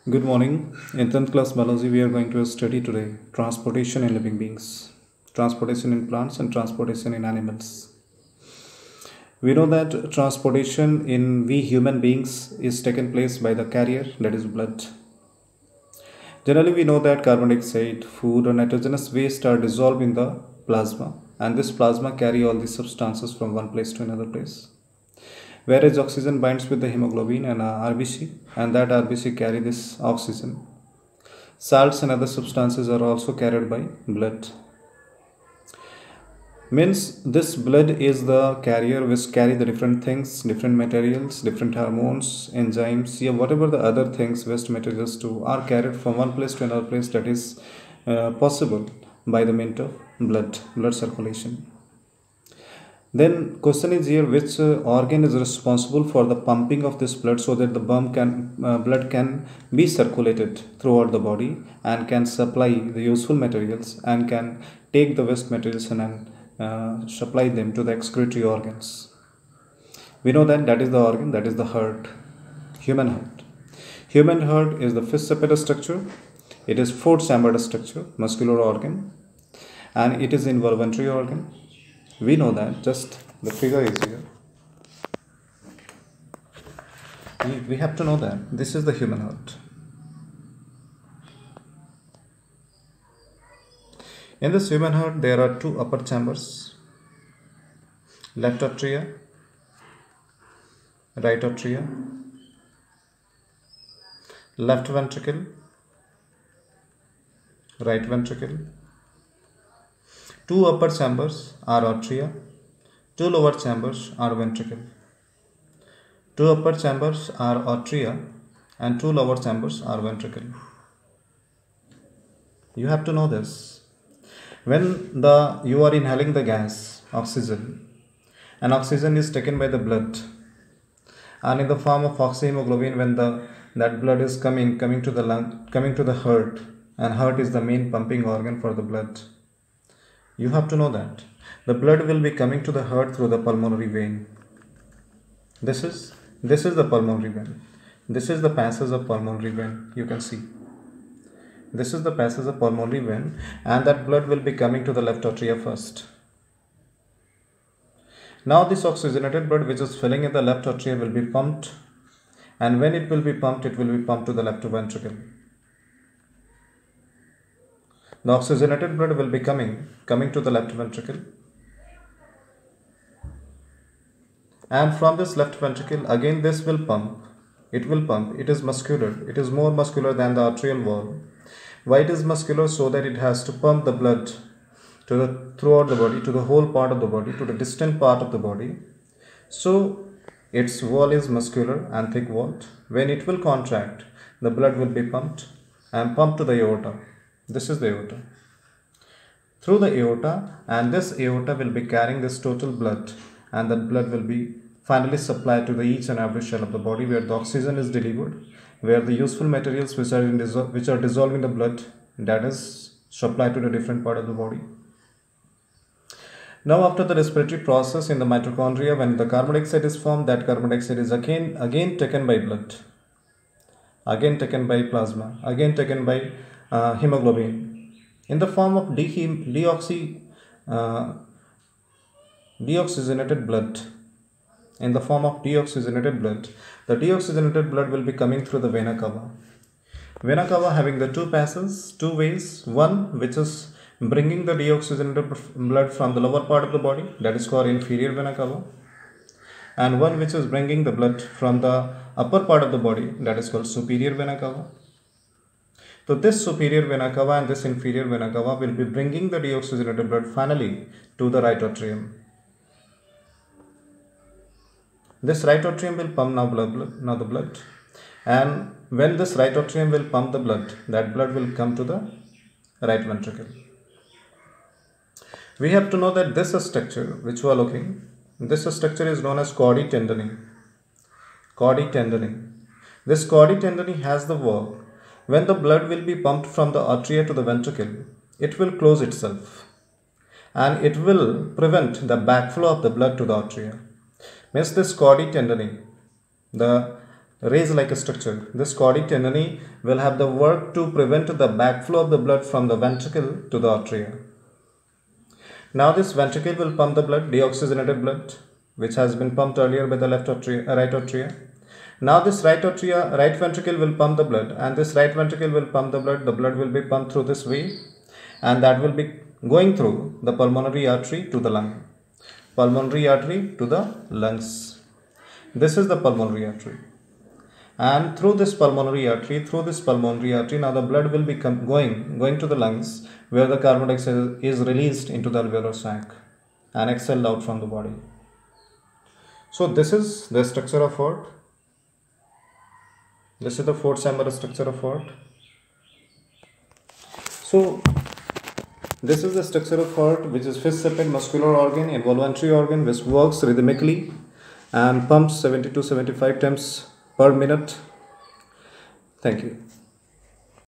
Good morning. In 10th class biology, we are going to study today transportation in living beings, transportation in plants, and transportation in animals. We know that transportation in we human beings is taken place by the carrier, that is blood. Generally, we know that carbon dioxide, food, or nitrogenous waste are dissolved in the plasma, and this plasma carry all these substances from one place to another place. Whereas oxygen binds with the hemoglobin and RBC, and that RBC carry this oxygen. Salts and other substances are also carried by blood. Means this blood is the carrier which carry the different things, different materials, different hormones, enzymes, whatever the other things, waste materials too, are carried from one place to another place. That is possible by the means of blood circulation. Then question is here, which organ is responsible for the pumping of this blood so that the blood can be circulated throughout the body and can supply the useful materials and can take the waste materials and supply them to the excretory organs. We know that is the organ, that is the heart, human heart. Human heart is the fifth separate structure. It is fourth chambered structure, muscular organ, and it is involuntary organ. We know that, just the figure is here. We have to know that this is the human heart. In this human heart, there are two upper chambers, left atria, right atria, left ventricle, right ventricle. Two upper chambers are atria, two lower chambers are ventricle. Two upper chambers are atria and two lower chambers are ventricle. You have to know this. When you are inhaling the gas, oxygen, and oxygen is taken by the blood, and in the form of oxyhemoglobin, when that blood is coming to the lung, coming to the heart, and heart is the main pumping organ for the blood. You have to know that the blood will be coming to the heart through the pulmonary vein. This is the pulmonary vein. This is the passage of pulmonary vein. You can see. This is the passage of pulmonary vein, and that blood will be coming to the left atria first. Now this oxygenated blood which is filling in the left atria will be pumped, and when it will be pumped to the left ventricle. The oxygenated blood will be coming to the left ventricle, and from this left ventricle again this will pump. It is muscular. It is more muscular than the arterial wall. Why it is muscular? So that it has to pump the blood throughout the body, to the whole part of the body, to the distant part of the body. So its wall is muscular and thick walled. When it will contract, the blood will be pumped to the aorta. This is the aorta. Through the aorta, and this aorta will be carrying this total blood, and that blood will be finally supplied to each and every cell of the body where the oxygen is delivered, where the useful materials which are dissolved in the blood, that is supplied to the different part of the body. Now after the respiratory process in the mitochondria, when the carbon dioxide is formed, that carbon dioxide is again taken by blood, again taken by plasma, again taken by hemoglobin in the form of deoxygenated blood. In the form of deoxygenated blood, the deoxygenated blood will be coming through the vena cava. Vena cava having the two ways, one which is bringing the deoxygenated blood from the lower part of the body, that is called inferior vena cava, and one which is bringing the blood from the upper part of the body, that is called superior vena cava. So this superior vena cava and this inferior vena cava will be bringing the deoxygenated blood finally to the right atrium. This right atrium will pump now the blood, and when this right atrium will pump the blood, that blood will come to the right ventricle. We have to know that this structure which we are looking, this structure is known as chordae tendineae. Chordae tendineae. This chordae tendineae has the work. When the blood will be pumped from the atria to the ventricle, it will close itself, and it will prevent the backflow of the blood to the atria. Means this chordae tendineae, the raise like a structure. This chordic tenony will have the work to prevent the backflow of the blood from the ventricle to the atria. Now this ventricle will pump the blood, deoxygenated blood, which has been pumped earlier by the right atria. Now this right ventricle will pump the blood, and this right ventricle will pump the blood. The blood will be pumped through this way, and that will be going through the pulmonary artery to the lung. Pulmonary artery to the lungs. This is the pulmonary artery. And through this pulmonary artery, now the blood will be going to the lungs, where the carbon dioxide is released into the alveolar sac and exhaled out from the body. So this is the structure of heart. This is the fourth chamber structure of heart. So this is the structure of heart, which is fifth separate muscular organ, involuntary organ, which works rhythmically and pumps 70 to 75 times per minute. Thank you.